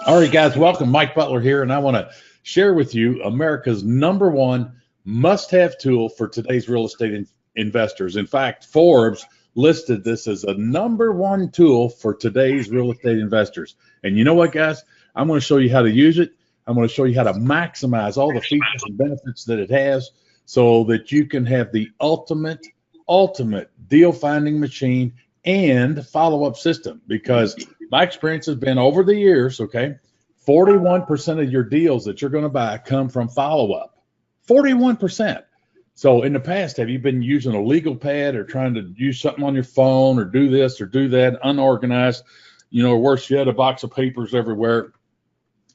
All right, guys, welcome. Mike Butler here, and I want to share with you America's #1 must-have tool for today's real estate investors. In fact, Forbes listed this as a #1 tool for today's real estate investors. And you know what, guys? I'm going to show you how to use it. I'm going to show you how to maximize all the features and benefits that it has so that you can have the ultimate deal finding machine and follow-up system. Because my experience has been over the years, okay, 41% of your deals that you're going to buy come from follow-up. 41%. So in the past, have you been using a legal pad or trying to use something on your phone or do this or do that, unorganized, or worse yet, a box of papers everywhere?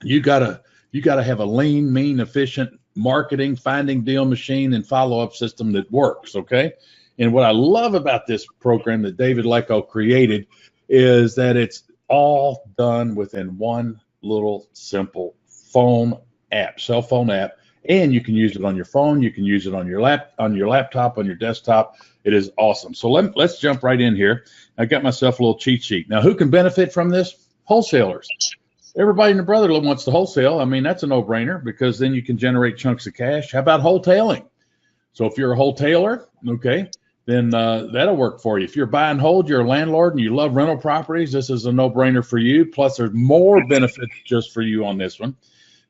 You gotta have a lean, mean, efficient marketing, finding deal machine and follow-up system that works, okay? And what I love about this program that David Lecko created is that it's all done within one little simple phone app, cell phone app, and you can use it on your phone, you can use it on your laptop, on your desktop. It is awesome. So let's jump right in here. I got myself a little cheat sheet. Now, who can benefit from this? Wholesalers. Everybody and their brother wants to wholesale. I mean, that's a no-brainer because then you can generate chunks of cash. How about wholetailing? So if you're a wholetailer, okay, then that'll work for you. If you're buy and hold, you're a landlord and you love rental properties, this is a no-brainer for you. Plus, there's more benefits just for you on this one.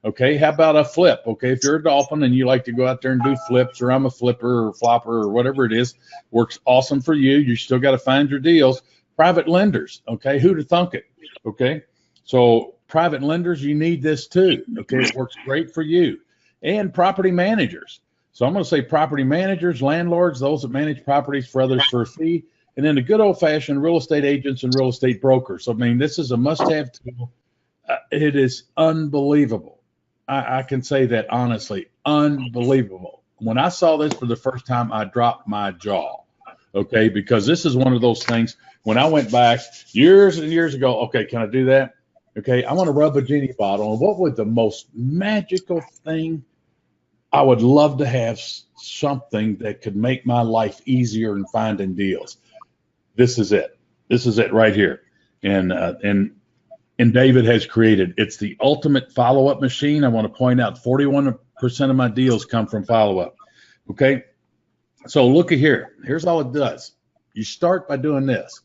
Okay, how about a flip? Okay, if you're a dolphin and you like to go out there and do flips, or I'm a flipper or flopper or whatever it is, works awesome for you. You still got to find your deals. Private lenders, okay, who'd have thunk it? Okay, so private lenders, you need this too. Okay, it works great for you. And property managers. So I'm going to say property managers, landlords, those that manage properties for others for a fee, and then the good old-fashioned real estate agents and real estate brokers. So, I mean, this is a must-have tool. It is unbelievable. I can say that honestly, unbelievable. When I saw this for the first time, I dropped my jaw, okay, because this is one of those things. When I went back years and years ago, okay, can I do that? Okay, I want to rub a genie bottle. And what would the most magical thing? I would love to have something that could make my life easier in finding deals. This is it. This is it right here. And David has created. It's the ultimate follow-up machine. I want to point out 41% of my deals come from follow-up. Okay. So look at here. Here's all it does. You start by doing this.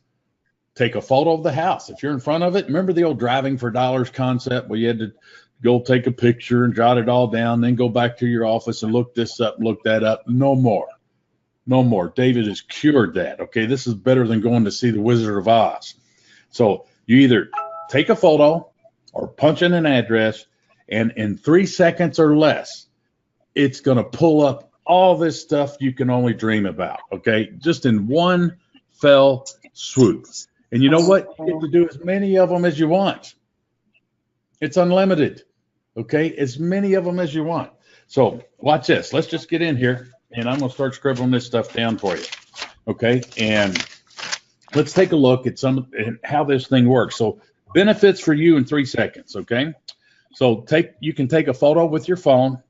Take a photo of the house. If you're in front of it, remember the old driving for dollars concept where you had to go take a picture and jot it all down, then go back to your office and look this up, look that up. No more. No more. David has cured that. Okay, this is better than going to see the Wizard of Oz. So you either take a photo or punch in an address, and in 3 seconds or less, it's going to pull up all this stuff you can only dream about. Okay, just in one fell swoop. And you know what? You get to do as many of them as you want. It's unlimited. Okay, as many of them as you want. So watch this. Let's just get in here, and I'm going to start scribbling this stuff down for you. Okay, and let's take a look at how this thing works. So benefits for you in 3 seconds. Okay, so you can take a photo with your phone,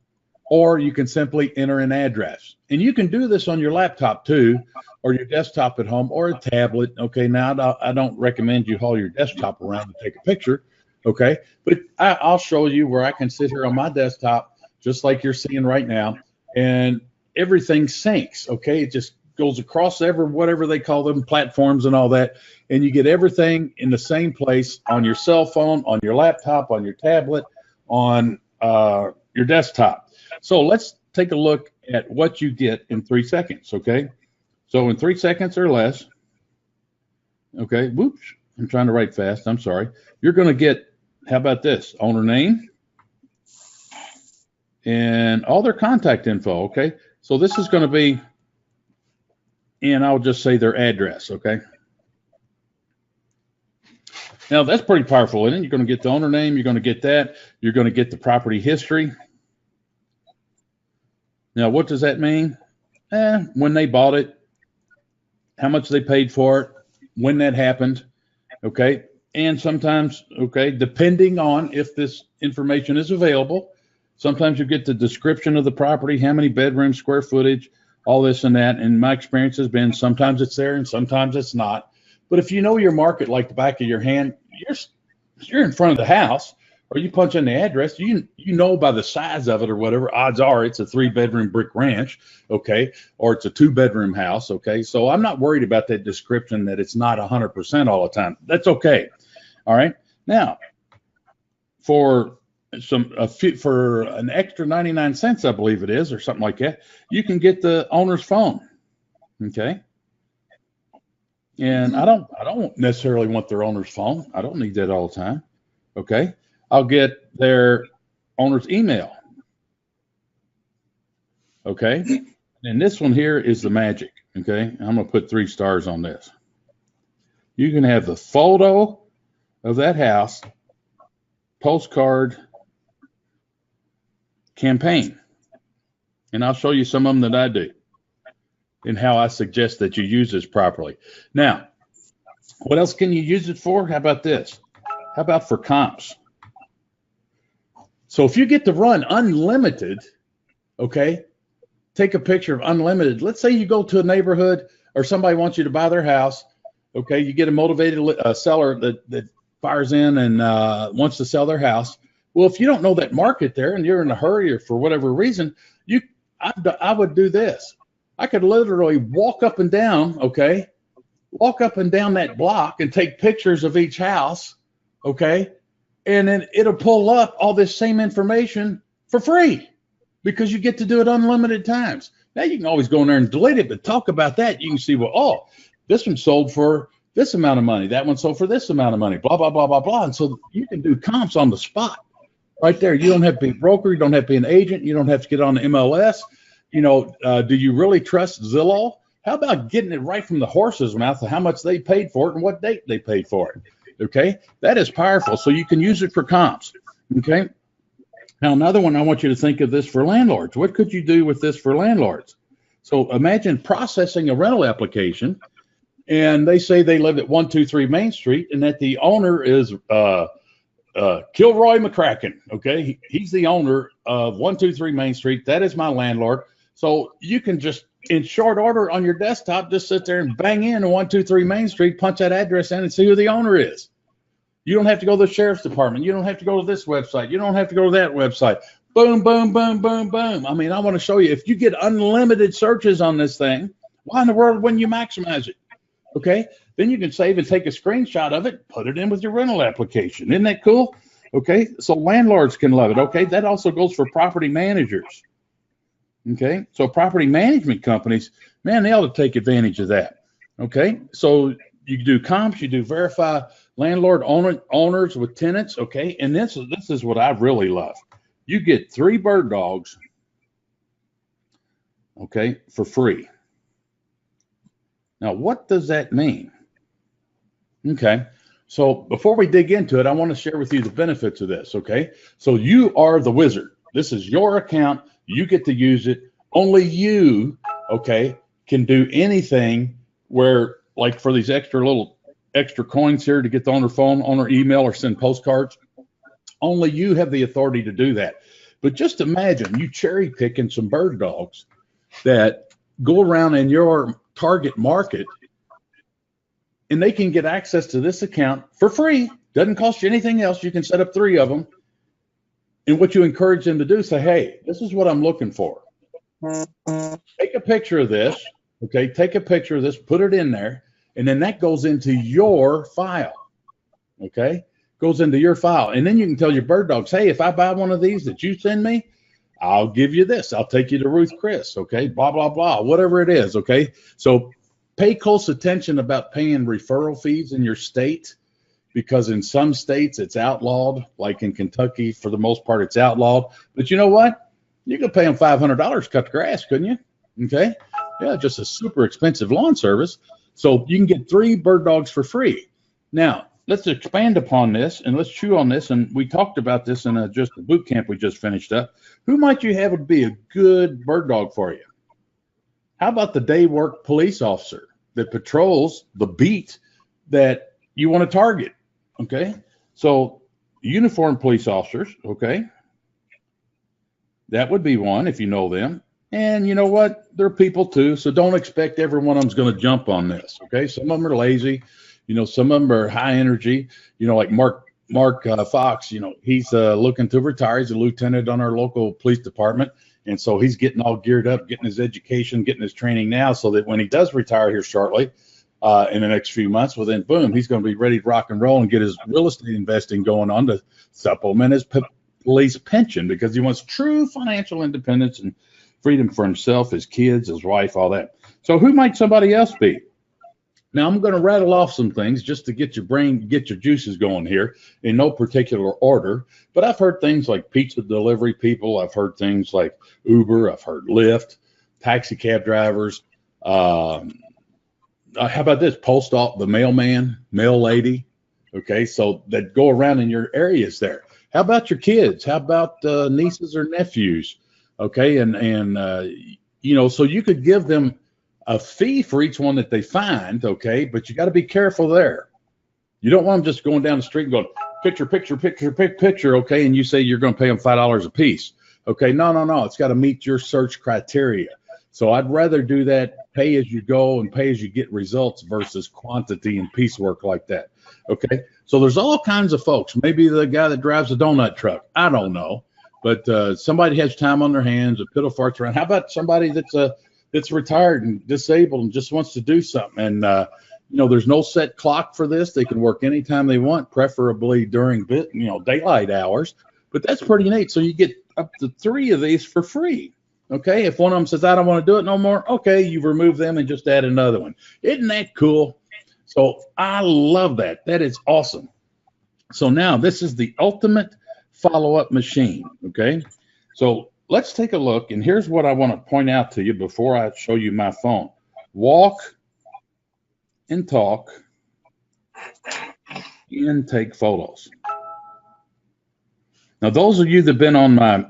or you can simply enter an address, and you can do this on your laptop too, or your desktop at home, or a tablet. Okay, now I don't recommend you haul your desktop around to take a picture. Okay, but I'll show you where I can sit here on my desktop, just like you're seeing right now, and everything syncs. Okay, it just goes across whatever they call them, platforms and all that, and you get everything in the same place on your cell phone, on your laptop, on your tablet, on your desktop. So let's take a look at what you get in 3 seconds. Okay, so in 3 seconds or less. Okay, whoops, I'm trying to write fast. I'm sorry. You're going to get, how about this? Owner name and all their contact info. Okay, so this is going to be, and I'll just say their address. Okay, now that's pretty powerful, isn't it? You're going to get the owner name. You're going to get that. You're going to get the property history. Now, what does that mean? When they bought it, how much they paid for it, when that happened. Okay. And sometimes, okay, depending on if this information is available, sometimes you get the description of the property, how many bedrooms, square footage, all this and that. And my experience has been sometimes it's there and sometimes it's not. But if you know your market like the back of your hand, you're in front of the house, or you punch in the address, you know by the size of it or whatever, odds are it's a 3-bedroom brick ranch, okay, or it's a 2-bedroom house, okay. So I'm not worried about that description that it's not 100% all the time. That's okay. All right. Now, for for an extra 99 cents, I believe it is, or something like that, you can get the owner's phone, okay. And I don't necessarily want their owner's phone. I don't need that all the time. Okay. I'll get their owner's email. Okay. And this one here is the magic. Okay. I'm going to put 3 stars on this. You can have the photo of that house, postcard, campaign. And I'll show you some of them that I do and how I suggest that you use this properly. Now, what else can you use it for? How about this? How about for comps? So if you get to run unlimited, okay, take a picture of unlimited. Let's say you go to a neighborhood or somebody wants you to buy their house. Okay, you get a motivated seller that fires in and wants to sell their house. Well, if you don't know that market there and you're in a hurry or for whatever reason, I would do this. I could literally walk up and down, okay, walk up and down that block and take pictures of each house, okay, and then it'll pull up all this same information for free because you get to do it unlimited times. Now you can always go in there and delete it, but talk about that. You can see, well, oh, this one sold for this amount of money. That one sold for this amount of money, blah, blah, blah, blah, blah. And so you can do comps on the spot right there. You don't have to be a broker. You don't have to be an agent. You don't have to get on the MLS. You know, do you really trust Zillow? How about getting it right from the horse's mouth of how much they paid for it and what date they paid for it? Okay, that is powerful. So you can use it for comps. Okay. Now, another one, I want you to think of this for landlords. What could you do with this for landlords? So imagine processing a rental application, and they say they live at 123 Main Street, and that the owner is Kilroy McCracken. Okay, he's the owner of 123 Main Street. That is my landlord. So you can just, in short order on your desktop, just sit there and bang in 123 Main Street, punch that address in, and see who the owner is. You don't have to go to the sheriff's department. You don't have to go to this website. You don't have to go to that website. Boom, boom, boom, boom, boom. I mean, I want to show you, if you get unlimited searches on this thing, why in the world wouldn't you maximize it? Okay, then you can save and take a screenshot of it, put it in with your rental application. Isn't that cool? Okay, so landlords can love it. Okay, that also goes for property managers. Okay, so property management companies, man, they ought to take advantage of that. Okay, so you do comps, you do verify landlord owners with tenants. Okay, and this is what I really love. You get 3 bird dogs, okay, for free. Now, what does that mean? Okay, so before we dig into it, I want to share with you the benefits of this. Okay, so you are the wizard. This is your account. You get to use it. Only you, okay, can do anything where, like for these extra coins here to get the owner phone, owner email, or send postcards, only you have the authority to do that. But just imagine you cherry picking some bird dogs that go around in your target market, and they can get access to this account for free. Doesn't cost you anything else. You can set up 3 of them. And what you encourage them to do, say, hey, this is what I'm looking for. Take a picture of this, okay? Take a picture of this, put it in there, and then that goes into your file, okay? Goes into your file. And then you can tell your bird dogs, hey, if I buy one of these that you send me, I'll give you this. I'll take you to Ruth Chris, okay? Blah, blah, blah, whatever it is, okay? So pay close attention about paying referral fees in your state, because in some states it's outlawed, like in Kentucky, for the most part, it's outlawed. But you know what? You could pay them $500 to cut the grass, couldn't you? Okay. Yeah, just a super expensive lawn service. So you can get 3 bird dogs for free. Now, let's expand upon this and let's chew on this. And we talked about this in just the boot camp we just finished up. Who might you have would be a good bird dog for you? How about the day work police officer that patrols the beat that you want to target? Okay, so uniformed police officers, okay, that would be one if you know them. And you know what? They're people too, so don't expect every one of them's going to jump on this, okay? Some of them are lazy, you know, some of them are high energy, you know, like Mark Mark Fox, he's looking to retire. He's a lieutenant on our local police department. And so he's getting all geared up, getting his education, getting his training now so that when he does retire here shortly, in the next few months, well, then boom, he's going to be ready to rock and roll and get his real estate investing going on to supplement his police pension because he wants true financial independence and freedom for himself, his kids, his wife, all that. So who might somebody else be? Now, I'm going to rattle off some things just to get your brain, get your juices going here in no particular order. But I've heard things like pizza delivery people. I've heard things like Uber. I've heard Lyft, taxi cab drivers. How about this? The mailman, mail lady. Okay, so that go around in your areas there. How about your kids? How about nieces or nephews? Okay, so you could give them a fee for each one that they find, okay, but you got to be careful there. You don't want them just going down the street and going, picture, okay, and you say you're going to pay them $5 a piece. Okay, no. It's got to meet your search criteria. So I'd rather do that pay as you go and pay as you get results versus quantity and piecework like that. Okay, so there's all kinds of folks. Maybe the guy that drives a donut truck. I don't know. But somebody has time on their hands, a piddle farts around. How about somebody that's retired and disabled and just wants to do something? And, there's no set clock for this. They can work anytime they want, preferably during, daylight hours. But that's pretty neat. So you get up to 3 of these for free. Okay, if one of them says, I don't want to do it no more, okay, you remove them and just add another one. Isn't that cool? So I love that. That is awesome. So now this is the ultimate follow-up machine, okay? So let's take a look, and here's what I want to point out to you before I show you my phone. Walk and talk and take photos. Now, those of you that have been on my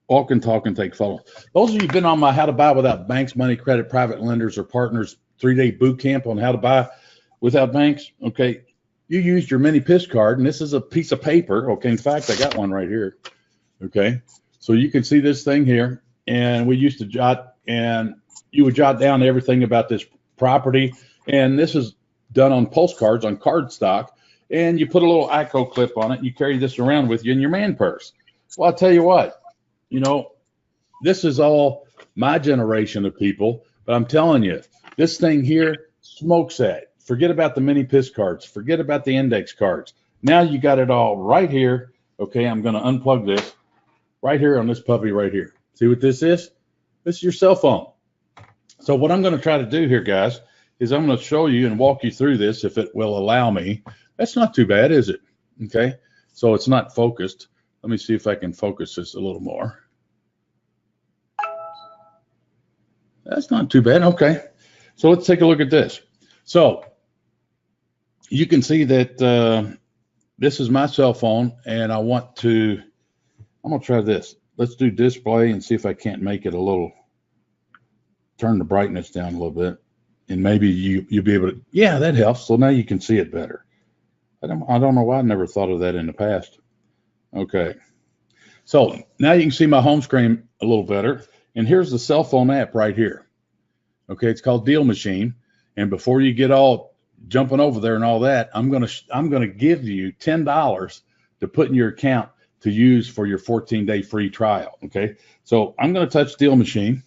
walk and talk and take photos, those of you who've been on my How to Buy Without Banks, Money, Credit, Private Lenders, or Partners 3-day boot camp on how to buy without banks, okay, you used your mini PIS card, and this is a piece of paper, okay? In fact, I got one right here, okay? So you can see this thing here, and we used to jot, and you would jot down everything about this property, and this is done on postcards, on cardstock, and you put a little ICO clip on it, and you carry this around with you in your man purse. Well, I'll tell you what, this is all my generation of people, but I'm telling you, this thing here smokes that. Forget about the mini PIS cards. Forget about the index cards. Now you got it all right here. Okay, I'm going to unplug this right here on this puppy right here. See what this is? This is your cell phone. So what I'm going to try to do here, guys, is I'm going to show you and walk you through this if it will allow me. That's not too bad, is it? Okay, so it's not focused. Let me see if I can focus this a little more. That's not too bad. Okay, so let's take a look at this. So you can see that this is my cell phone, and I'm going to try this. Let's do display and see if I can't make it a little, turn the brightness down a little bit, and maybe you'll be able to, yeah, that helps. So now you can see it better. I don't know why I never thought of that in the past. Okay, so now you can see my home screen a little better, and here's the cell phone app right here. Okay, it's called DealMachine, and before you get all jumping over there and all that, I'm gonna give you $10 to put in your account to use for your 14-day free trial. Okay, so I'm gonna touch DealMachine,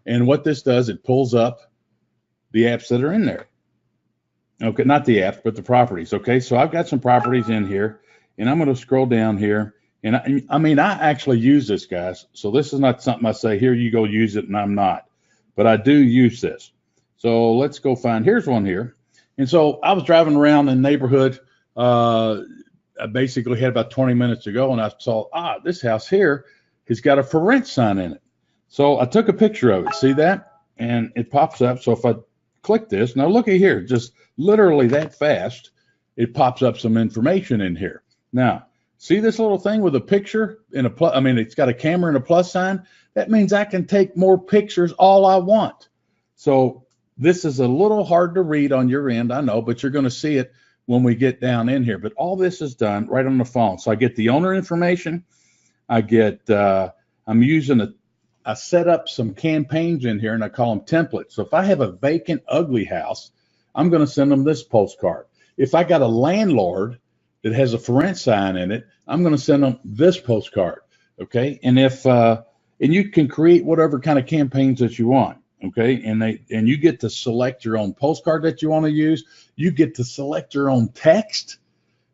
and what this does, it pulls up the apps that are in there. Okay, not the apps, but the properties. Okay, so I've got some properties in here, and I'm gonna scroll down here, and I actually use this, guys. So this is not something I say, here you go use it, and I'm not, but I do use this. So let's go find, here's one here. And so I was driving around in the neighborhood. I basically had about 20 minutes to go, and I saw, this house here has got a for rent sign in it. So I took a picture of it. See that? And it pops up. So if I click this, now look at here, just literally that fast, it pops up some information in here. Now, see this little thing with a picture and it's got a camera and a plus sign? That means I can take more pictures all I want. So this is a little hard to read on your end, I know, but you're going to see it when we get down in here. But all this is done right on the phone. So I get the owner information. I get, I set up some campaigns in here, and I call them templates. So if I have a vacant, ugly house, I'm going to send them this postcard. If I got a landlord that has a for rent sign in it, I'm going to send them this postcard. Okay. And and you can create whatever kind of campaigns that you want. Okay. And you get to select your own postcard that you want to use. You get to select your own text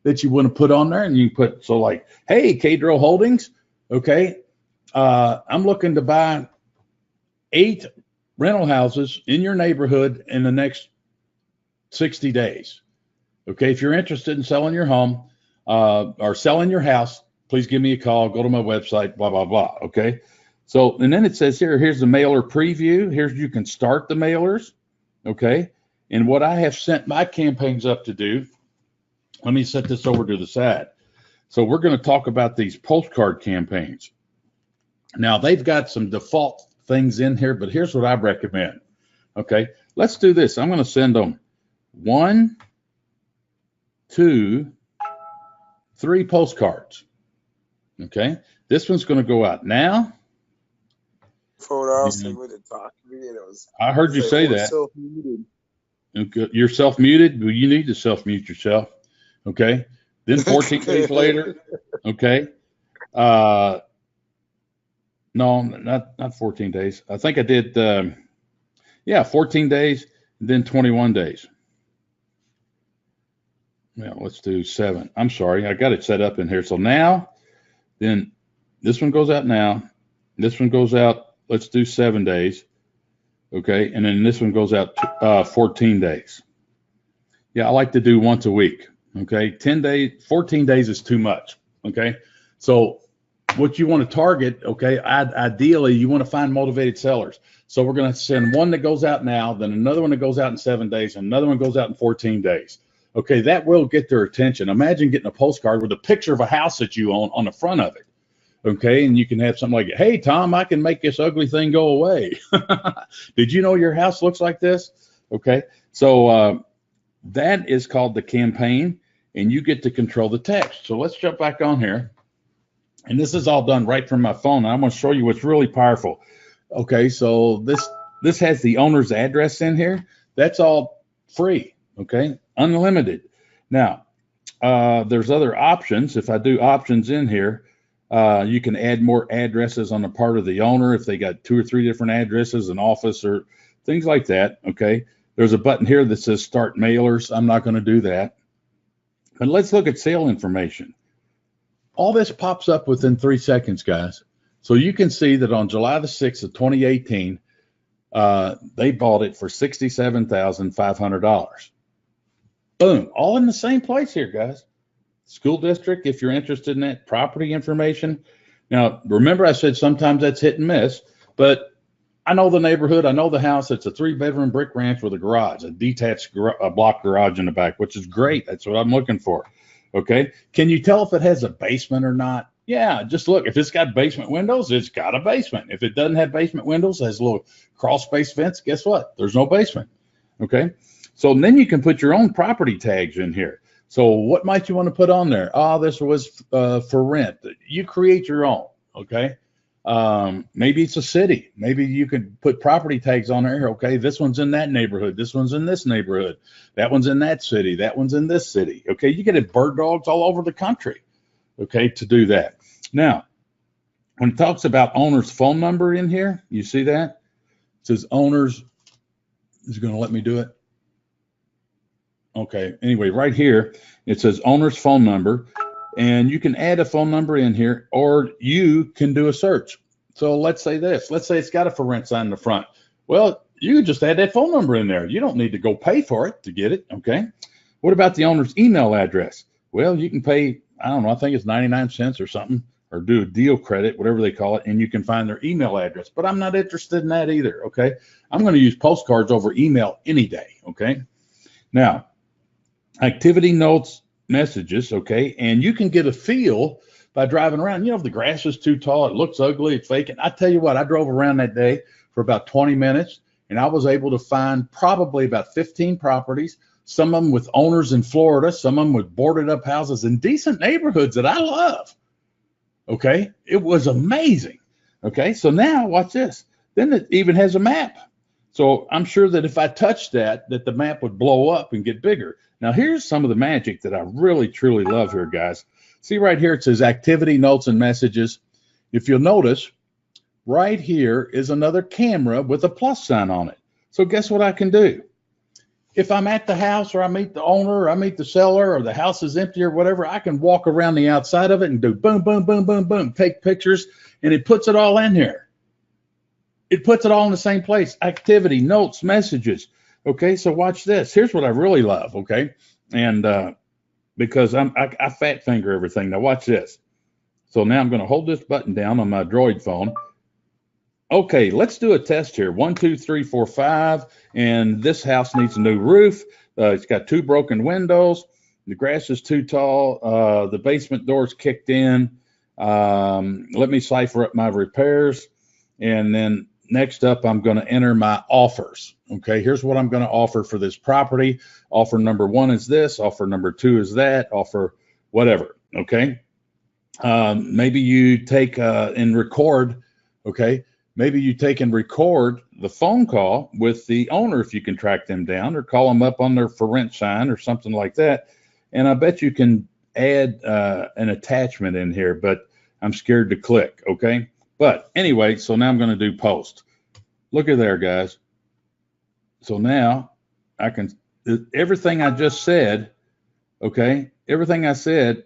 that you want to put on there. And you put, so like, hey, Cadro Holdings. Okay. I'm looking to buy 8 rental houses in your neighborhood in the next 60 days. Okay. If you're interested in selling your home or selling your house, please give me a call. Go to my website, blah, blah, blah. Okay. So, and then it says here's the mailer preview. Here's, you can start the mailers. Okay. And what I have sent my campaigns up to do, let me set this over to the side. So we're going to talk about these postcard campaigns. Now they've got some default things in here, but here's what I recommend. Okay. Let's do this. I'm going to send them 1, 2, 3 postcards. Okay. This one's going to go out now. I heard you say that. You're self-muted. Well, you need to self-mute yourself. Okay. Then 14 days later. Okay. No, not 14 days. I think I did. 14 days, then 21 days. Yeah, let's do 7. I'm sorry. I got it set up in here. So now, then this one goes out now. This one goes out. Let's do 7 days. Okay. And then this one goes out 14 days. Yeah, I like to do once a week. Okay. 10 days, 14 days is too much. Okay. So what you want to target, okay, ideally you want to find motivated sellers. So we're going to send one that goes out now, then another one that goes out in 7 days, and another one goes out in 14 days. Okay. That will get their attention. Imagine getting a postcard with a picture of a house that you own on the front of it. Okay, and you can have something like, hey, Tom, I can make this ugly thing go away. Did you know your house looks like this? Okay, so that is called the campaign, and you get to control the text. So let's jump back on here. And this is all done right from my phone. I'm going to show you what's really powerful. Okay, so this has the owner's address in here. That's all free, okay, unlimited. Now, there's other options. If I do options in here, you can add more addresses on the part of the owner if they got 2 or 3 different addresses, an office or things like that. Okay. There's a button here that says start mailers. I'm not going to do that. But let's look at sale information. All this pops up within 3 seconds, guys. So you can see that on July the 6th of 2018, they bought it for $67,500. Boom. All in the same place here, guys. School district, if you're interested in that, property information. Now, remember I said sometimes that's hit and miss, but I know the neighborhood. I know the house. It's a 3-bedroom brick ranch with a garage, a detached block garage in the back, which is great. That's what I'm looking for. Okay. Can you tell if it has a basement or not? Yeah, just look. If it's got basement windows, it's got a basement. If it doesn't have basement windows, has a little crawl space fence, guess what? There's no basement. Okay. So then you can put your own property tags in here. So what might you want to put on there? Oh, this was for rent. You create your own, okay? Maybe it's a city. Maybe you could put property tags on there. Okay, this one's in that neighborhood. This one's in this neighborhood. That one's in that city. That one's in this city. Okay, you get bird dogs all over the country, okay, to do that. Now, when it talks about owner's phone number in here, you see that? It says owner's, is going to let me do it? Okay, anyway, right here, it says owner's phone number, and you can add a phone number in here, or you can do a search. So let's say this. Let's say it's got a for rent sign in the front. Well, you can just add that phone number in there. You don't need to go pay for it to get it, okay? What about the owner's email address? Well, you can pay, I don't know, I think it's 99 cents or something, or do a deal credit, whatever they call it, and you can find their email address. But I'm not interested in that either, okay? I'm going to use postcards over email any day, okay? Now, activity notes, messages, okay? And you can get a feel by driving around. You know, if the grass is too tall, it looks ugly, it's vacant. I tell you what, I drove around that day for about 20 minutes, and I was able to find probably about 15 properties, some of them with owners in Florida, some of them with boarded up houses in decent neighborhoods that I love, okay? It was amazing, okay? So now, watch this. Then it even has a map. So I'm sure that if I touched that the map would blow up and get bigger. Now here's some of the magic that I really truly love here, guys. See right here, it says activity, notes, and messages. If you'll notice, right here is another camera with a plus sign on it. So guess what I can do? If I'm at the house, or I meet the owner, or I meet the seller, or the house is empty or whatever, I can walk around the outside of it and do boom, boom, boom, boom, boom, take pictures, and it puts it all in here. It puts it all in the same place. Activity, notes, messages. Okay, so watch this. Here's what I really love, okay? And because I fat finger everything. Now watch this. So now I'm going to hold this button down on my Droid phone. Okay, let's do a test here. 1, 2, 3, 4, 5. And this house needs a new roof. It's got 2 broken windows. The grass is too tall. The basement door's kicked in. Let me cipher up my repairs. And then next up, I'm going to enter my offers. Okay, here's what I'm going to offer for this property. Offer number 1 is this. Offer number 2 is that. Offer whatever. Okay. Maybe you take and record. Okay. Maybe you take and record the phone call with the owner if you can track them down, or call them up on their for rent sign or something like that. And I bet you can add an attachment in here, but I'm scared to click. Okay. But anyway, so now I'm going to do post. Look at there, guys. So now I can, everything I just said, okay, everything I said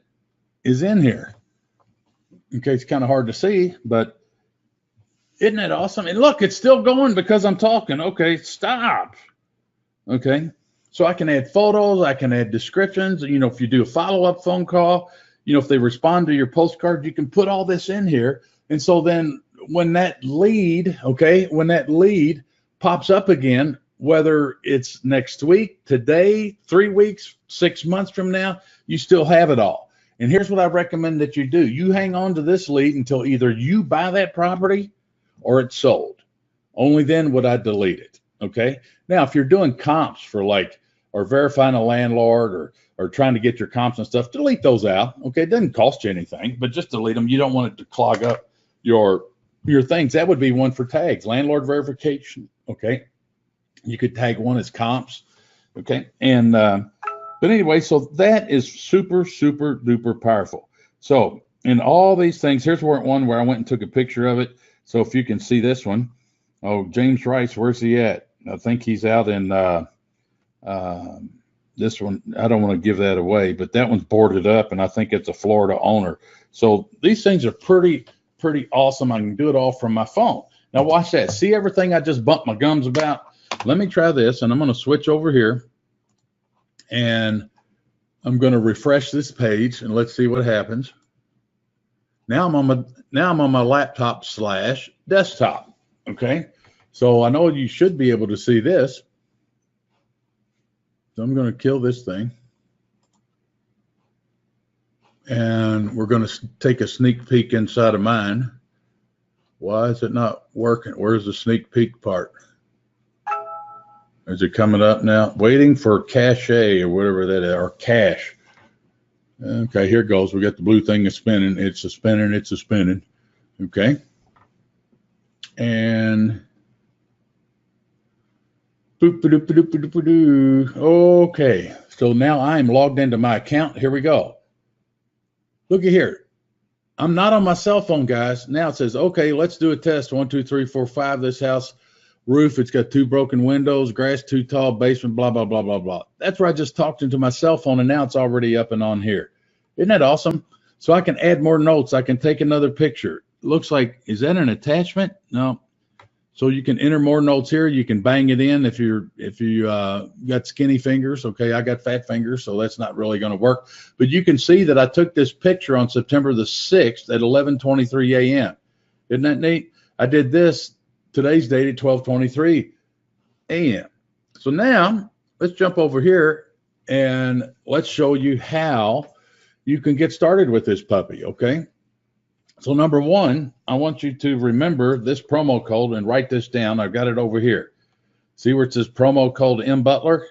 is in here. Okay, it's kind of hard to see, but isn't that awesome? And look, it's still going because I'm talking. Okay, stop. Okay, so I can add photos, I can add descriptions. You know, if you do a follow-up phone call, you know, if they respond to your postcard, you can put all this in here. And so then when that lead, okay, when that lead pops up again, whether it's next week, today, 3 weeks, 6 months from now, you still have it all. And here's what I recommend that you do. You hang on to this lead until either you buy that property or it's sold. Only then would I delete it. Okay. Now, if you're doing comps for like, or verifying a landlord, or trying to get your comps and stuff, delete those out. Okay. It doesn't cost you anything, but just delete them. You don't want it to clog up your things. That would be one for tags, landlord verification. Okay. You could tag one as comps. Okay. And, but anyway, so that is super, super duper powerful. So in all these things, here's one where I went and took a picture of it. So if you can see this one, oh, James Rice, where's he at? I think he's out in this one. I don't want to give that away, but that one's boarded up, and I think it's a Florida owner. So these things are pretty awesome. I can do it all from my phone. Now watch that. See everything I just bumped my gums about? Let me try this, and I'm going to switch over here, and I'm going to refresh this page, and let's see what happens. Now I'm on my laptop / desktop. Okay, so I know you should be able to see this. So I'm going to kill this thing, and we're going to take a sneak peek inside of mine. Why is it not working? Where's the sneak peek part? Is it coming up now? Waiting for cache or whatever that is, or cache. Okay, here it goes. We got the blue thing is spinning. It's a spinning. It's a spinning. Okay. And boop, ba-doop, ba-doop, ba-doop, ba-doop. Okay. So now I'm logged into my account. Here we go. Look at here. I'm not on my cell phone, guys. Now it says, okay, let's do a test. 1, 2, 3, 4, 5. This house roof, it's got 2 broken windows, grass too tall, basement, blah, blah, blah, blah, blah. That's where I just talked into my cell phone, and now it's already up and on here. Isn't that awesome? So I can add more notes. I can take another picture. Looks like, is that an attachment? No. So you can enter more notes here. You can bang it in if you got skinny fingers. Okay, I got fat fingers, so that's not really going to work. But you can see that I took this picture on September the 6th at 11:23 a.m. Isn't that neat? I did this. Today's date at 12:23 a.m. So now let's jump over here and let's show you how you can get started with this puppy. Okay. So number one, I want you to remember this promo code and write this down. I've got it over here. See where it says promo code M Butler?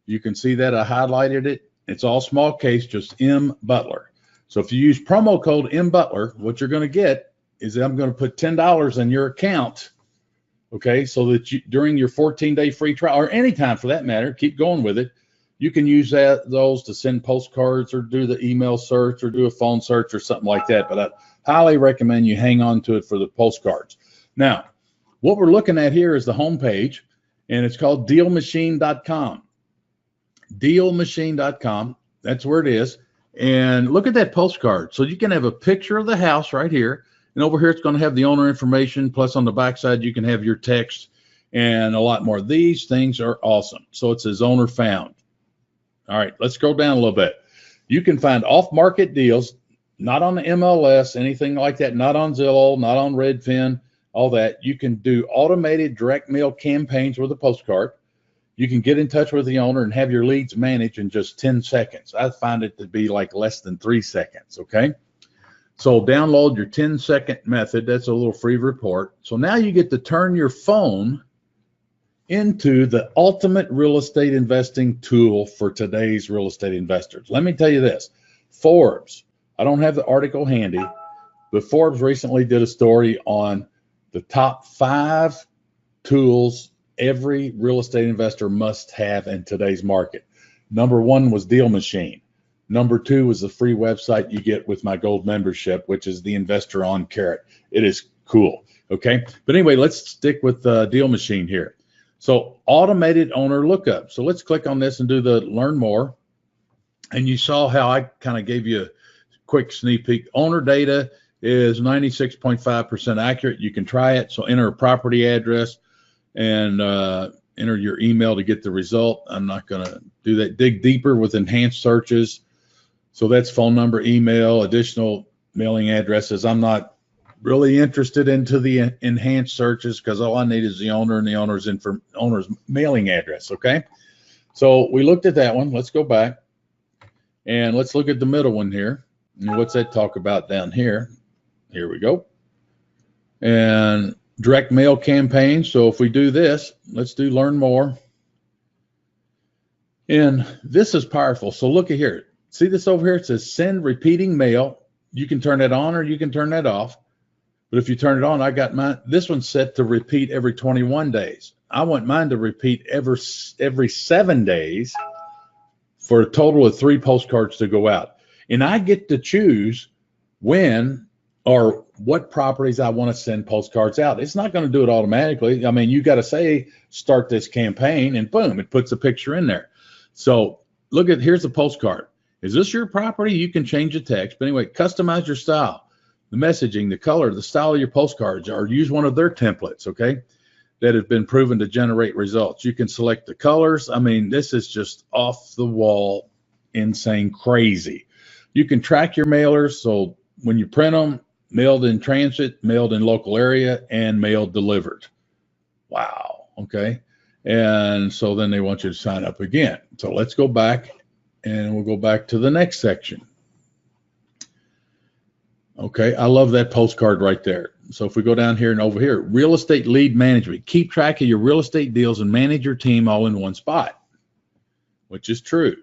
You can see that I highlighted it. It's all small case, just M Butler. So if you use promo code M Butler, what you're going to get is I'm going to put $10 in your account. Okay, so that you, during your 14-day free trial, or anytime for that matter, keep going with it. You can use those to send postcards or do the email search or do a phone search or something like that. But I highly recommend you hang on to it for the postcards. Now, what we're looking at here is the homepage, and it's called DealMachine.com. DealMachine.com. That's where it is. And look at that postcard. So you can have a picture of the house right here. And over here, it's going to have the owner information. Plus on the backside, you can have your text and a lot more. These things are awesome. So it says owner found. All right, let's scroll down a little bit. You can find off-market deals, not on the MLS, anything like that, not on Zillow, not on Redfin, all that. You can do automated direct mail campaigns with a postcard. You can get in touch with the owner and have your leads managed in just 10 seconds. I find it to be like less than 3 seconds, okay? So download your 10-second method. That's a little free report. So now you get to turn your phone into the ultimate real estate investing tool for today's real estate investors. Let me tell you this, Forbes, I don't have the article handy, but Forbes recently did a story on the top 5 tools every real estate investor must have in today's market. Number 1 was DealMachine. Number 2 was the free website you get with my gold membership, which is the Investor on Carrot. It is cool, okay? But anyway, let's stick with DealMachine here. So automated owner lookup. So let's click on this and do the learn more. And you saw how I kind of gave you a quick sneak peek. Owner data is 96.5% accurate. You can try it. So enter a property address and enter your email to get the result. I'm not going to do that. Dig deeper with enhanced searches. So that's phone number, email, additional mailing addresses. I'm not really interested into the enhanced searches because all I need is the owner and the owner's mailing address, okay? So we looked at that one. Let's go back and let's look at the middle one here. And what's that talk about down here? Here we go. And direct mail campaign. So if we do this, let's do learn more. And this is powerful. So look at here. See this over here? It says send repeating mail. You can turn that on or you can turn that off. But if you turn it on, I got mine. This one's set to repeat every 21 days. I want mine to repeat every 7 days for a total of 3 postcards to go out. And I get to choose when or what properties I want to send postcards out. It's not going to do it automatically. I mean, you got to say, start this campaign, and boom, it puts a picture in there. So look at, here's the postcard. Is this your property? You can change the text. But anyway, customize your style. The messaging, the color, the style of your postcards, or use one of their templates, okay, that have been proven to generate results. You can select the colors. I mean, this is just off the wall, insane, crazy. You can track your mailers. So when you print them, mailed in transit, mailed in local area, and mailed delivered. Wow, okay. And so then they want you to sign up again. So let's go back and we'll go back to the next section. Okay, I love that postcard right there. So if we go down here and over here, real estate lead management, keep track of your real estate deals and manage your team all in one spot, which is true.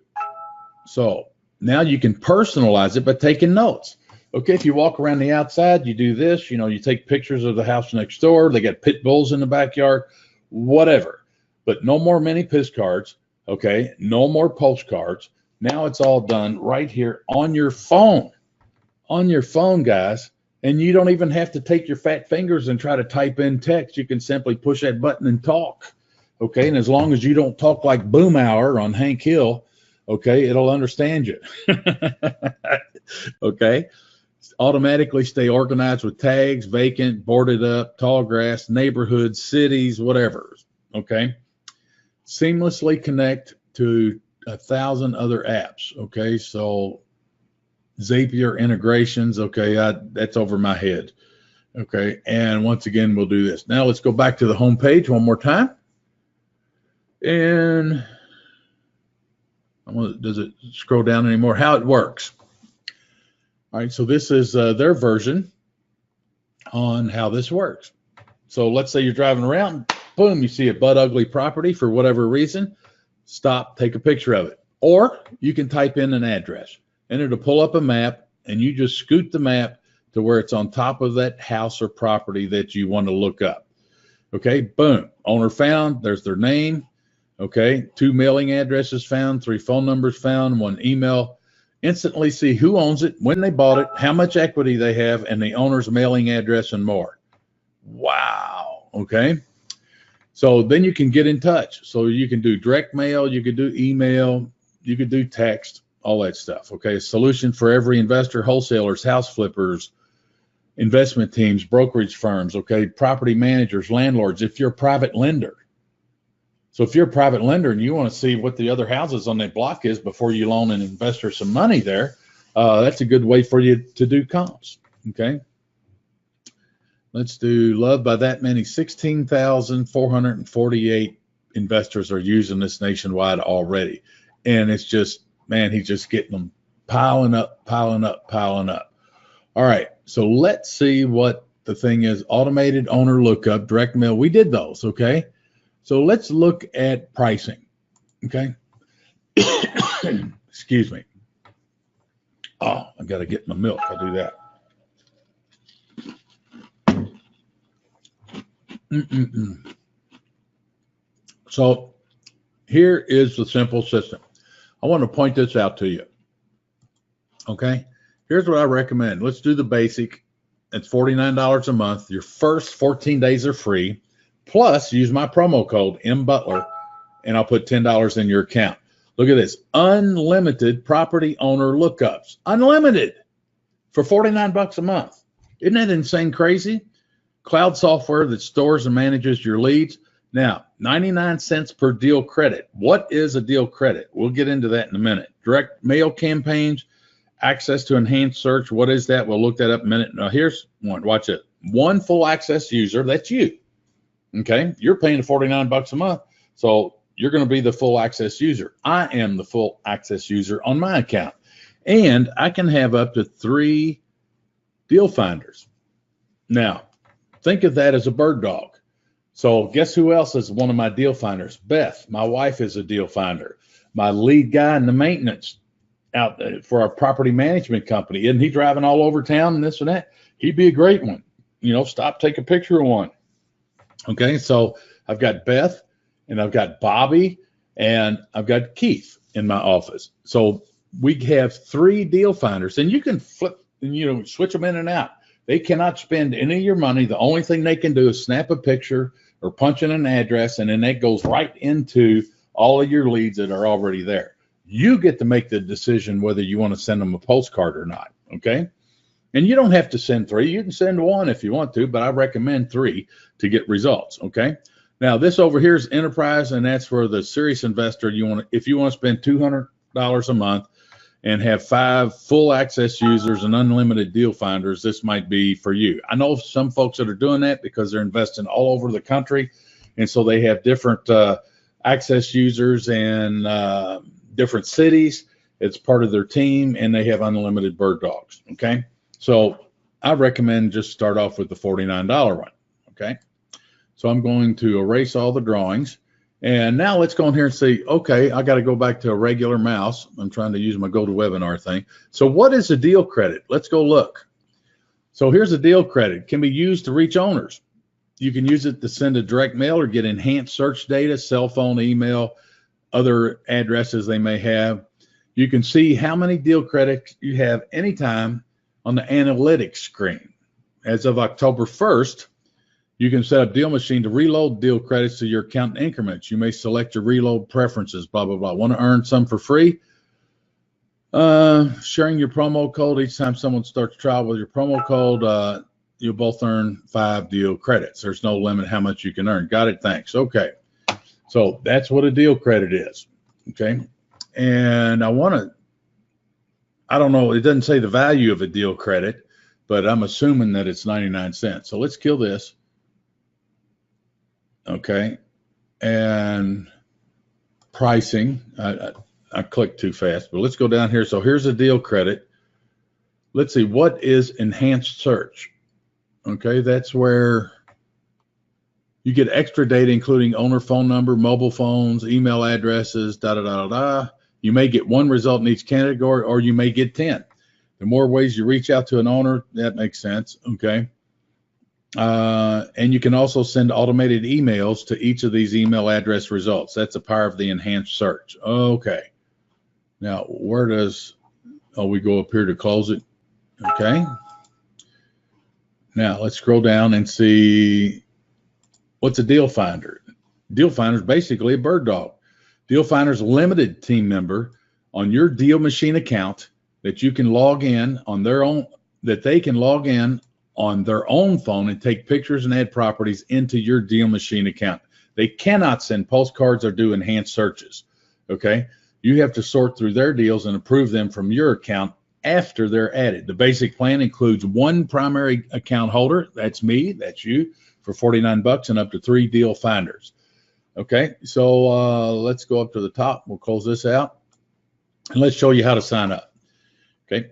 So now you can personalize it by taking notes. Okay, if you walk around the outside, you do this, you know, you take pictures of the house next door, they got pit bulls in the backyard, whatever. But no more mini postcards, okay, no more postcards. Now it's all done right here on your phone. On your phone, guys, and you don't even have to take your fat fingers and try to type in text. You can simply push that button and talk, okay? And as long as you don't talk like Boom Hour on Hank Hill, okay, it'll understand you, okay? Automatically stay organized with tags, vacant, boarded up, tall grass, neighborhoods, cities, whatever, okay? Seamlessly connect to 1,000 other apps, okay? So Zapier integrations, okay, that's over my head, okay? And once again, we'll do this. Now let's go back to the home page one more time. And does it scroll down anymore? How it works. All right, so this is their version on how this works. So let's say you're driving around, boom, you see a butt ugly property for whatever reason, stop, take a picture of it. Or you can type in an address. And it'll pull up a map, and you just scoot the map to where it's on top of that house or property that you want to look up. Okay, boom, owner found, there's their name. Okay, 2 mailing addresses found, 3 phone numbers found, 1 email. Instantly see who owns it, when they bought it, how much equity they have, and the owner's mailing address and more. Wow. Okay. So then you can get in touch. So you can do direct mail, you could do email, you could do text, all that stuff. Okay. Solution for every investor, wholesalers, house flippers, investment teams, brokerage firms. Okay. Property managers, landlords, if you're a private lender. So if you're a private lender and you want to see what the other houses on that block is before you loan an investor some money there, that's a good way for you to do comps. Okay. Let's do love by that many. 16,448 investors are using this nationwide already. And it's just, man, he's just getting them piling up, piling up, piling up. All right. So let's see what the thing is. Automated owner lookup, direct mail. We did those. Okay. So let's look at pricing. Okay. Excuse me. Oh, I got to get my milk. I'll do that. So here is the simple system. I want to point this out to you. Okay. Here's what I recommend. Let's do the basic. It's $49 a month. Your first 14 days are free. Plus, use my promo code MButler, and I'll put $10 in your account. Look at this. Unlimited property owner lookups. Unlimited for $49 a month. Isn't that insane crazy? Cloud software that stores and manages your leads. Now, 99 cents per deal credit. What is a deal credit? We'll get into that in a minute. Direct mail campaigns, access to enhanced search. What is that? We'll look that up in a minute. Now, here's one. Watch it. One full access user. That's you. Okay, you're paying $49 a month, so you're going to be the full access user. I am the full access user on my account, and I can have up to 3 deal finders. Now, think of that as a bird dog. So guess who else is one of my deal finders? Beth, my wife, is a deal finder. My lead guy in the maintenance out for our property management company. Isn't he driving all over town and this and that? He'd be a great one. You know, stop, take a picture of one. Okay, so I've got Beth, and I've got Bobby, and I've got Keith in my office. So we have 3 deal finders, and you can flip, switch them in and out. They cannot spend any of your money. The only thing they can do is snap a picture or punch in an address, and then that goes right into all of your leads that are already there. You get to make the decision whether you want to send them a postcard or not, okay? And you don't have to send 3. You can send 1 if you want to, but I recommend 3 to get results, okay? Now, this over here is enterprise, and that's for the serious investor. If you want to spend $200 a month and have 5 full access users and unlimited deal finders, this might be for you. I know some folks that are doing that because they're investing all over the country, and so they have different access users in different cities. It's part of their team, and they have unlimited bird dogs, okay? So I recommend just start off with the $49 one, okay? So I'm going to erase all the drawings. And now let's go in here and see, okay, I got to go back to a regular mouse. I'm trying to use my GoToWebinar thing. So what is a deal credit? Let's go look. So here's a deal credit. It can be used to reach owners. You can use it to send a direct mail or get enhanced search data, cell phone, email, other addresses they may have. You can see how many deal credits you have anytime on the analytics screen. As of October 1st, you can set up DealMachine to reload deal credits to your account in increments. You may select your reload preferences, blah, blah, blah. Want to earn some for free? Sharing your promo code each time someone starts trial with your promo code, you'll both earn 5 deal credits. There's no limit how much you can earn. Got it? Thanks. Okay. So that's what a deal credit is. Okay. And I don't know, it doesn't say the value of a deal credit, but I'm assuming that it's 99 cents. So let's kill this. Okay. And pricing, I clicked too fast, but let's go down here. So here's a deal credit. Let's see, what is enhanced search? Okay, that's where you get extra data, including owner phone number, mobile phones, email addresses, da-da-da-da-da. You may get 1 result in each category, or you may get 10. The more ways you reach out to an owner, that makes sense, okay? And you can also send automated emails to each of these email address results. That's the power of the enhanced search. Okay. Now, where does, we go up here to close it. Okay. Now, let's scroll down and see what's a deal finder. Deal finder is basically a bird dog. Deal finder is a limited team member on your DealMachine account that you can log in on their own, that they can log in on their own phone and take pictures and add properties into your DealMachine account. They cannot send postcards or do enhanced searches. Okay. You have to sort through their deals and approve them from your account after they're added. The basic plan includes one primary account holder. That's me, that's you, for $49 and up to 3 deal finders. Okay, so let's go up to the top. We'll close this out and let's show you how to sign up. Okay,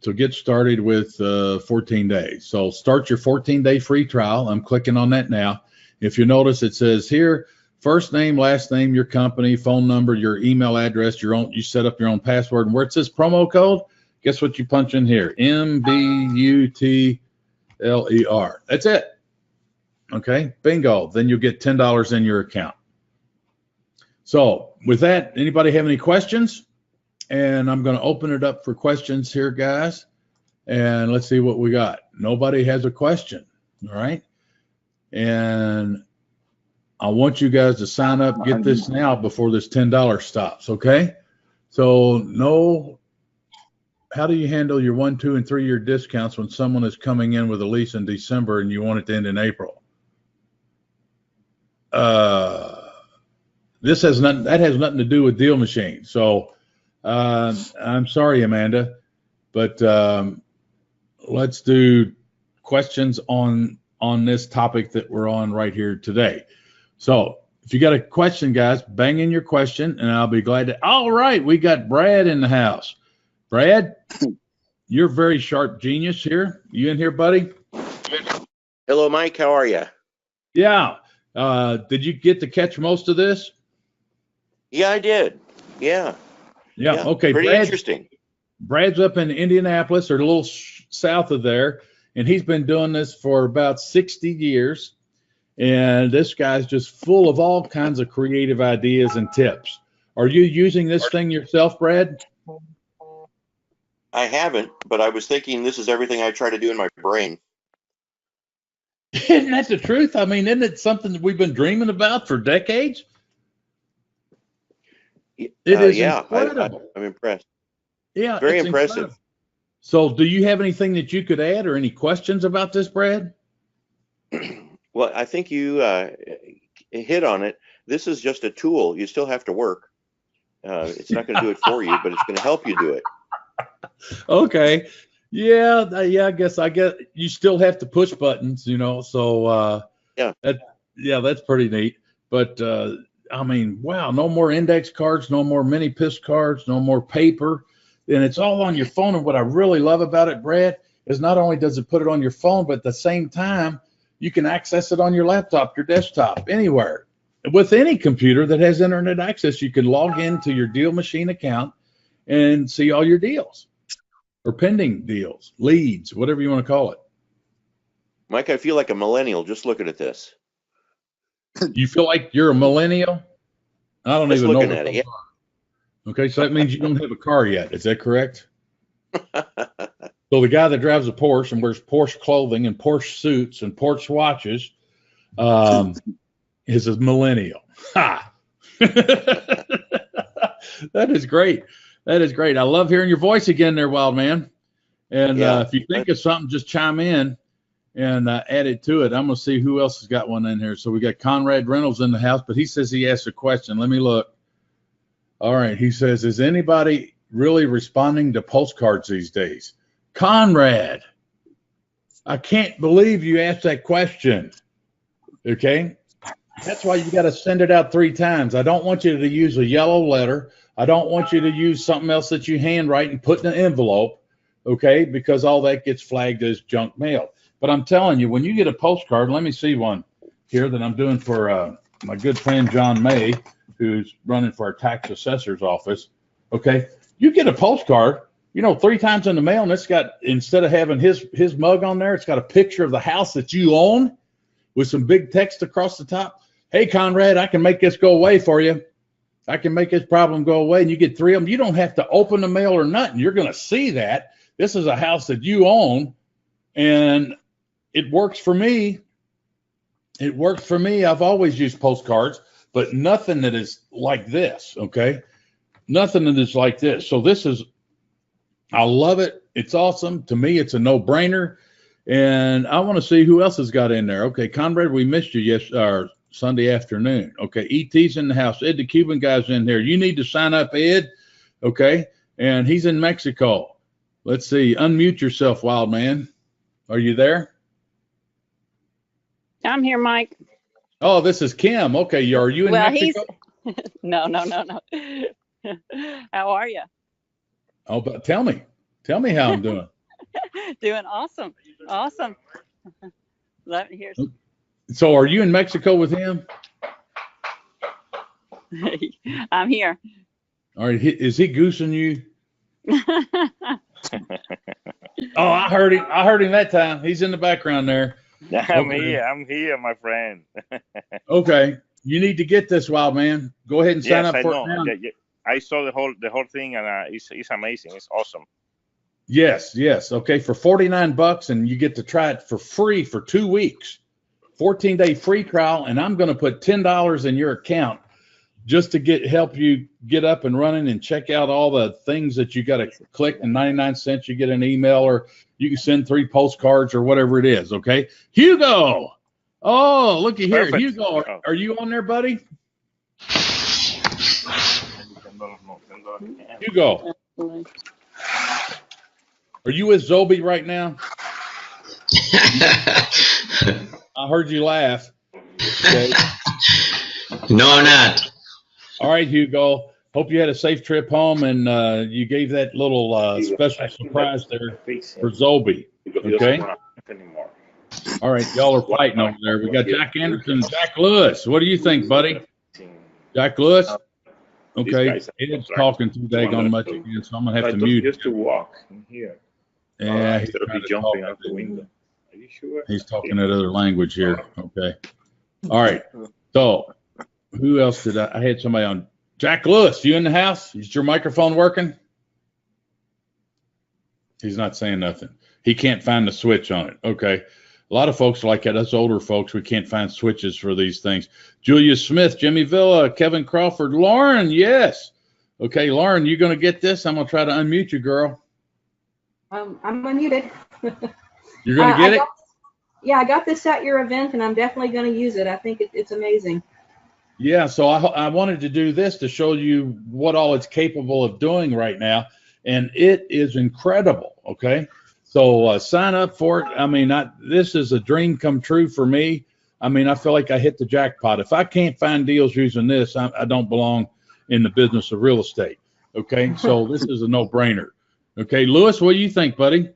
so get started with 14 days. So start your 14-day free trial. I'm clicking on that now. If you notice, it says here, first name, last name, your company, phone number, your email address, your own, you set up your own password. And where it says promo code, guess what you punch in here? MBUTLER. That's it. Okay, bingo. Then you'll get $10 in your account. So with that, anybody have any questions? And I'm going to open it up for questions here, guys. And let's see what we got. Nobody has a question. All right. And I want you guys to sign up, get this now before this $10 stops. Okay. So no, how do you handle your 1, 2, and 3 year discounts when someone is coming in with a lease in December and you want it to end in April? That has nothing to do with DealMachine. So I'm sorry, Amanda, but let's do questions on this topic that we're on right here today. So if you got a question, guys, bang in your question and I'll be glad to. All right, we got Brad in the house. Brad, you're a very sharp genius here. You in here, buddy? Hello, Mike. How are you? Yeah. Did you get to catch most of this? Yeah, I did. Yeah. Okay. Pretty interesting. Brad's up in Indianapolis or a little south of there, and he's been doing this for about 60 years. And this guy's just full of all kinds of creative ideas and tips. Are you using this thing yourself, Brad? I haven't, but I was thinking this is everything I try to do in my brain. Isn't that the truth? I mean, isn't it something that we've been dreaming about for decades? It is incredible. I'm impressed. Yeah, very impressive. Incredible. So do you have anything that you could add or any questions about this, Brad? Well, I think you hit on it. This is just a tool. You still have to work. It's not going to do it for you, but it's going to help you do it. Okay. Yeah, I guess you still have to push buttons, you know. So that's pretty neat. But I mean, wow, no more index cards, no more mini PIS cards, no more paper. And it's all on your phone. And what I really love about it, Brad, is not only does it put it on your phone, but at the same time, you can access it on your laptop, your desktop, anywhere. With any computer that has internet access, you can log into your DealMachine account and see all your deals or pending deals, leads, whatever you want to call it. Mike, I feel like a millennial just looking at this. You feel like you're a millennial? I don't even know. Looking at it, yeah. Okay, so that means you don't have a car yet. Is that correct? So the guy that drives a Porsche and wears Porsche clothing and Porsche suits and Porsche watches is a millennial. Ha! That is great. That is great. I love hearing your voice again there, Wild Man. And if you think of something, just chime in and add it to it. I'm going to see who else has got one in here. So we got Conrad Reynolds in the house, but he says he asked a question. Let me look. All right. He says, is anybody really responding to postcards these days? Conrad, I can't believe you asked that question. Okay. That's why you got to send it out 3 times. I don't want you to use a yellow letter. I don't want you to use something else that you handwrite and put in an envelope. Okay. Because all that gets flagged as junk mail. But I'm telling you, when you get a postcard, let me see one here that I'm doing for my good friend John May, who's running for our tax assessor's office. Okay. You get a postcard, 3 times in the mail, and it's got, instead of having his mug on there, it's got a picture of the house that you own with some big text across the top. Hey, Conrad, I can make this go away for you. I can make this problem go away. And you get 3 of them. You don't have to open the mail or nothing. You're going to see that. This is a house that you own, and it works for me. It works for me. I've always used postcards, but nothing that is like this, okay? Nothing that is like this. So this is, I love it. It's awesome. To me, it's a no-brainer. And I want to see who else has got in there. Okay, Conrad, we missed you Sunday afternoon. Okay, ET's in the house. Ed, the Cuban guy's in there. You need to sign up, Ed. Okay, and he's in Mexico. Let's see. Unmute yourself, wild man. Are you there? I'm here, Mike. Oh, this is Kim. Okay, are you in Mexico? No. How are you? Oh, but tell me how I'm doing. Doing awesome. Here's. So are you in Mexico with him? I'm here. All right. Is he goosing you? Oh, I heard him that time. He's in the background there. I'm here, my friend. Okay. You need to get this, wild man. Go ahead and sign up for it now. Yeah. I saw the whole thing, and it's amazing. It's awesome. Yes. Okay, for $49, and you get to try it for free for 2 weeks. 14-day free trial, and I'm going to put $10 in your account just to help you get up and running and check out all the things that you got to click. And 99 cents, you get an email, or you can send 3 postcards or whatever it is. Okay, Hugo. Oh, looky here, Perfect. Hugo. Are you on there, buddy? Hugo, are you with Zobi right now? I heard you laugh. Okay. No, I'm not. All right, Hugo. Hope you had a safe trip home, and you gave that little special surprise there for Zobi. Okay. All right, y'all are fighting over there. We got Jack Anderson, Jack Lewis. What do you think, buddy? Jack Lewis. Okay, Ed's talking too daggone much again, so I'm gonna have to mute. Just to walk in here. Yeah, instead of jumping out the window. Are you sure? He's talking that other language here. Okay. All right. So, who else did I had somebody on? Jack Lewis, you in the house? Is your microphone working? He's not saying nothing. He can't find the switch on it. Okay. A lot of folks like that. Us older folks, we can't find switches for these things. Julia Smith, Jimmy Villa, Kevin Crawford, Lauren, yes. Okay, Lauren, you going to get this? I'm going to try to unmute you, girl. I'm unmuted. You're going to get it? I got this at your event, and I'm definitely going to use it. I think it's amazing. Yeah, so I wanted to do this to show you what all it's capable of doing right now, and it is incredible, okay? So sign up for it. I mean, this is a dream come true for me. I mean, I feel like I hit the jackpot. If I can't find deals using this, I don't belong in the business of real estate, okay? So this is a no-brainer. Okay, Lewis, what do you think, buddy?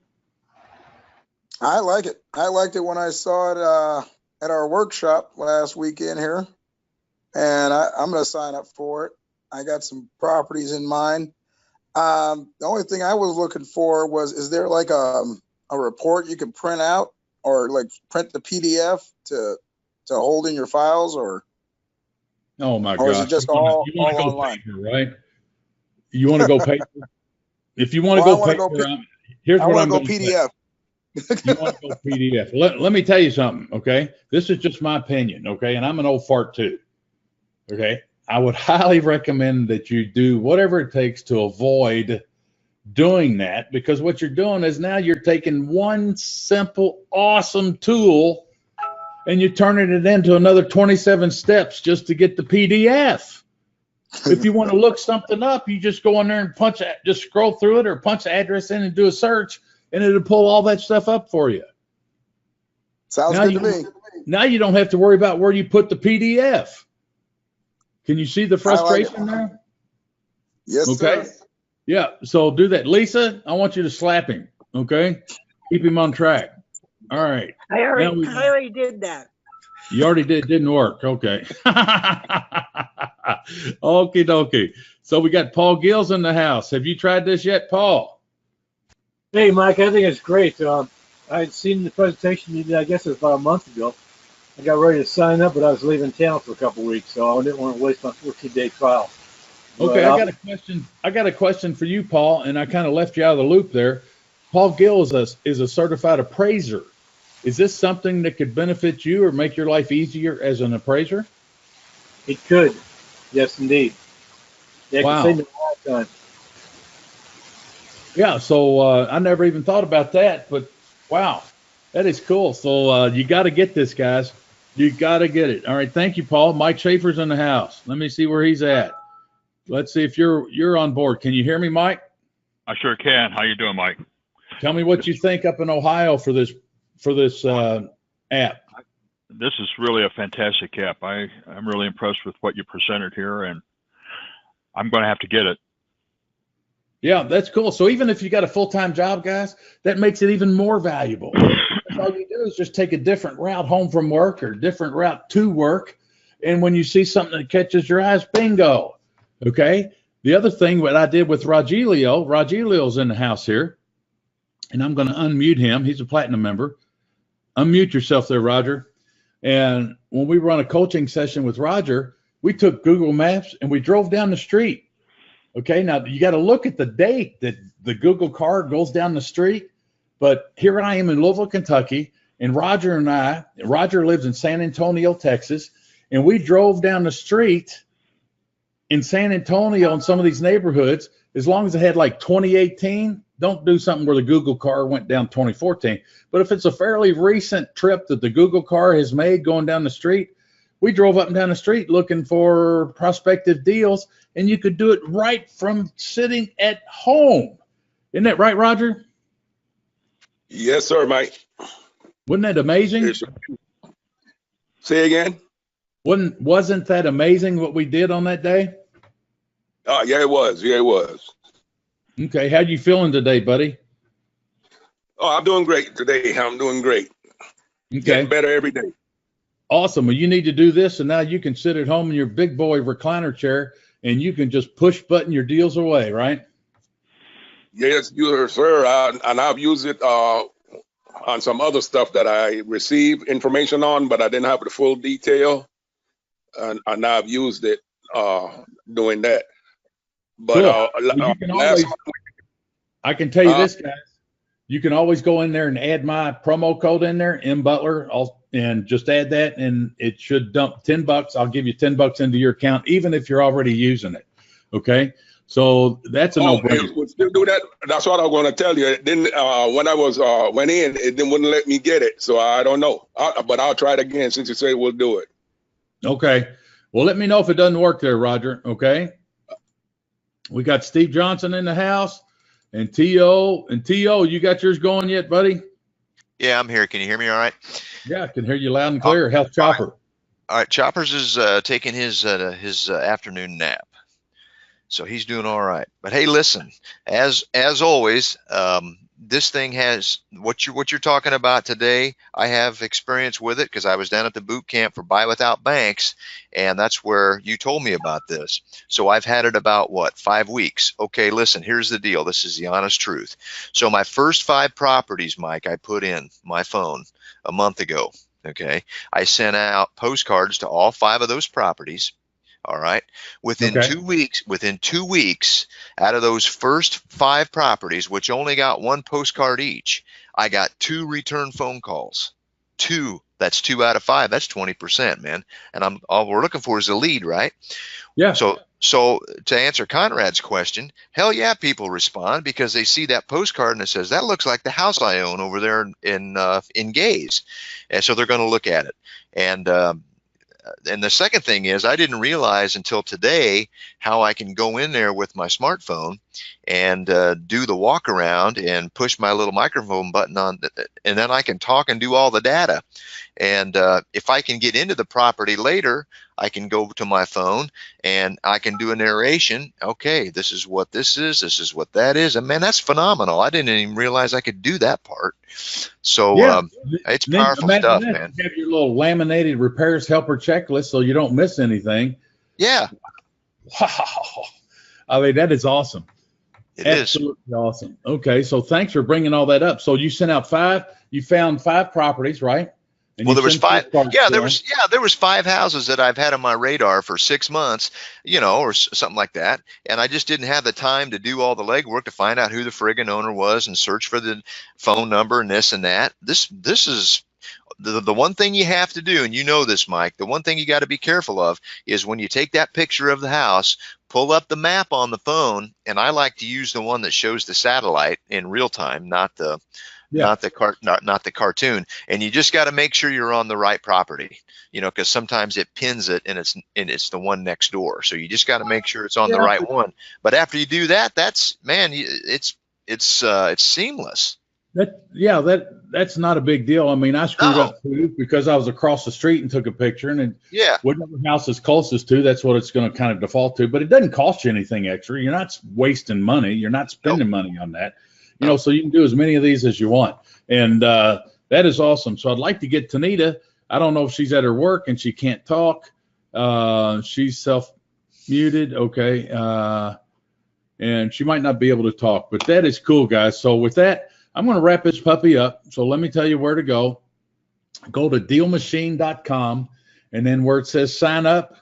I like it. I liked it when I saw it at our workshop last weekend here, and I'm going to sign up for it. I got some properties in mind. The only thing I was looking for was, is there like a report you can print out, or like print the PDF to hold in your files, or? Oh my or gosh! Is it just all online? Paper, right? You want to go paper? If you want to go paper, here's what I'm going to say. PDF. You want to go PDF? Let me tell you something. Okay, this is just my opinion. Okay, and I'm an old fart too. Okay. I would highly recommend that you do whatever it takes to avoid doing that, because what you're doing is now you're taking one simple, awesome tool and you're turning it into another 27 steps just to get the PDF. If you want to look something up, you just go in there and just scroll through it, or punch the address in and do a search, and it'll pull all that stuff up for you. Sounds good to me. Now you don't have to worry about where you put the PDF. Can you see the frustration there? Yes, okay. Sir. Yeah, so do that. Lisa, I want you to slap him, okay? Keep him on track. All right. I already did that. You already did. Didn't work. Okay. Okie dokie. So we got Paul Gills in the house. Have you tried this yet, Paul? Hey, Mike, I think it's great. I had seen the presentation you did, I guess it was about a month ago. I got ready to sign up, but I was leaving town for a couple of weeks, so I didn't want to waste my 14-day trial. Okay, I got a question. I got a question for you, Paul, and I kind of left you out of the loop there. Paul Gill is a certified appraiser. Is this something that could benefit you or make your life easier as an appraiser? It could. Yes, indeed. Yeah, Wow. Save me a lot of time. Yeah, so I never even thought about that, but wow, that is cool. So you got to get this, guys. You got to get it. All right, thank you, Paul. Mike Schaefer's in the house. Let me see where he's at. Let's see if you're on board. Can you hear me, Mike? I sure can. How you doing, Mike? Tell me what you think up in Ohio for this app. This is really a fantastic app. I'm really impressed with what you presented here, and I'm going to have to get it. Yeah, that's cool. So even if you got a full-time job, guys, that makes it even more valuable. All you do is just take a different route home from work or different route to work. And when you see something that catches your eyes, bingo. Okay. The other thing what I did with Rogelio's in the house here, and I'm going to unmute him. He's a platinum member. Unmute yourself there, Roger. And when we run a coaching session with Roger, we took Google Maps and we drove down the street. Okay, now you got to look at the date that the Google car goes down the street. But here I am in Louisville, Kentucky, and Roger lives in San Antonio, Texas, and we drove down the street in San Antonio in some of these neighborhoods. As long as it had like 2018, don't do something where the Google car went down 2014. But if it's a fairly recent trip that the Google car has made going down the street, we drove up and down the street looking for prospective deals, and you could do it right from sitting at home. Isn't that right, Roger? Yes, sir, Mike. Wasn't that amazing? Yes, say again? Wasn't that amazing what we did on that day? Yeah, it was. Yeah, it was. Okay, how you feeling today, buddy? Oh, I'm doing great today. I'm doing great. Okay. Getting better every day. Awesome. Well, you need to do this, and now you can sit at home in your big boy recliner chair, and you can just push button your deals away, right? Yes, sir. And I've used it on some other stuff that I received information on, but I didn't have the full detail. And I've used it doing that. But well, I can tell you this, guys. You can always go in there and add my promo code in there, mbutler, and just add that, and it should dump $10. I'll give you $10 into your account, even if you're already using it. Okay, so that's a no-brainer. Still do that. That's what I was going to tell you. It didn't when I went in, it wouldn't let me get it, so I don't know. But I'll try it again since you say we'll do it. Okay. Well, let me know if it doesn't work there, Roger. Okay. We got Steve Johnson in the house. And T.O., you got yours going yet, buddy? Yeah, I'm here. Can you hear me all right? Yeah, I can hear you loud and clear. How's Chopper? All right, Chopper's is taking his afternoon nap, so he's doing all right. But hey, listen, as always, this thing has what you're talking about today. I have experience with it because I was down at the boot camp for Buy Without Banks, and that's where you told me about this. So I've had it about 5 weeks. Okay, listen, here's the deal. This is the honest truth. So my first 5 properties, Mike, I put in my phone a month ago. Okay, I sent out postcards to all 5 of those properties. All right. Within 2 weeks, out of those first 5 properties, which only got 1 postcard each, I got 2 return phone calls. 2. That's 2 out of 5. That's 20%, man. And all we're looking for is a lead, right? Yeah. So to answer Conrad's question, hell yeah, people respond because they see that postcard and it says that looks like the house I own over there in Gaze, and so they're going to look at it. And the second thing is I didn't realize until today how I can go in there with my smartphone and do the walk around and push my little microphone button on, and then I can talk and do all the data. And if I can get into the property later, I can go to my phone and I can do a narration. Okay, this is what this is. This is what that is. And man, that's phenomenal. I didn't even realize I could do that part. So yeah. It's powerful stuff, man. You have your little laminated repairs helper checklist so you don't miss anything. Yeah. Wow. I mean, that is awesome. It is. Absolutely awesome. Okay, so thanks for bringing all that up. So you sent out you found 5 properties, right? And Well, you there was sent 5. postcards Yeah, to there them. was. Yeah, there was 5 houses that I've had on my radar for 6 months, or something like that. And I just didn't have the time to do all the legwork to find out who the friggin' owner was and search for the phone number and this and that. This is the one thing you have to do, and you know this, Mike. The one thing you got to be careful of is when you take that picture of the house, pull up the map on the phone, and I like to use the one that shows the satellite in real time, not the not the cartoon. And you just got to make sure you're on the right property, because sometimes it pins it and it's the one next door. So you just got to make sure it's on the right one. But after you do that, it's seamless. That's not a big deal. I mean, I screwed up too because I was across the street and took a picture, and whatever house is closest to, that's what it's going to kind of default to. But it doesn't cost you anything extra. You're not wasting money. You're not spending money on that. So you can do as many of these as you want, and that is awesome. So I'd like to get Tanita. I don't know if she's at her work and she can't talk. She's self-muted. Okay, and she might not be able to talk, but that is cool, guys. So with that, I'm going to wrap this puppy up. So let me tell you where to go. Go to DealMachine.com, and then where it says sign up,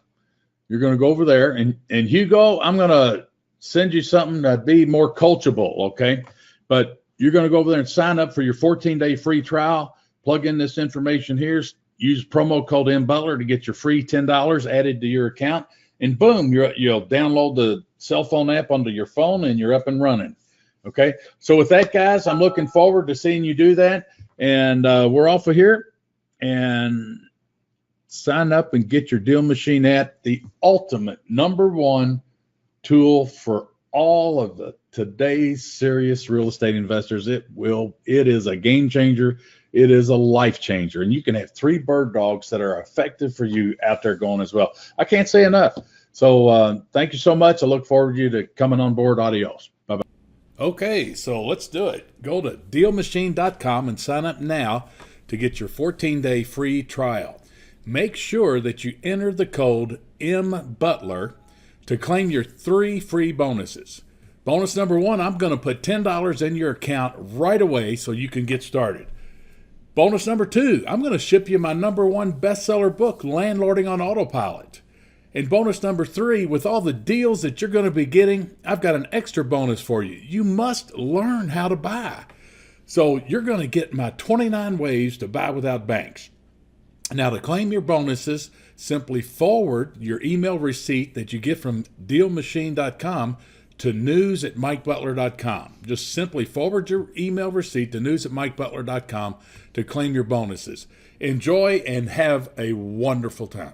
you're going to go over there. And Hugo, I'm going to send you something to be more coachable, okay? But you're going to go over there and sign up for your 14-day free trial. Plug in this information here. Use promo code MButler to get your free $10 added to your account. And boom, you'll download the cell phone app onto your phone, and you're up and running. Okay, so with that, guys, I'm looking forward to seeing you do that. And we're off of here. And sign up and get your Deal Machine app, the ultimate #1 tool for all of today's serious real estate investors. It is a game changer. It is a life changer. And you can have 3 bird dogs that are effective for you out there going as well. I can't say enough. So thank you so much. I look forward to you to coming on board. Adios. Bye-bye. Okay, so let's do it. Go to DealMachine.com and sign up now to get your 14-day free trial. Make sure that you enter the code MButler to claim your 3 free bonuses. Bonus #1, I'm going to put $10 in your account right away so you can get started. Bonus #2, I'm going to ship you my #1 bestseller book, Landlording on Autopilot. And bonus #3, with all the deals that you're going to be getting, I've got an extra bonus for you. You must learn how to buy. So you're going to get my 29 ways to buy without banks. Now, to claim your bonuses, simply forward your email receipt that you get from DealMachine.com to news@MikeButler.com. Just simply forward your email receipt to news@MikeButler.com to claim your bonuses. Enjoy and have a wonderful time.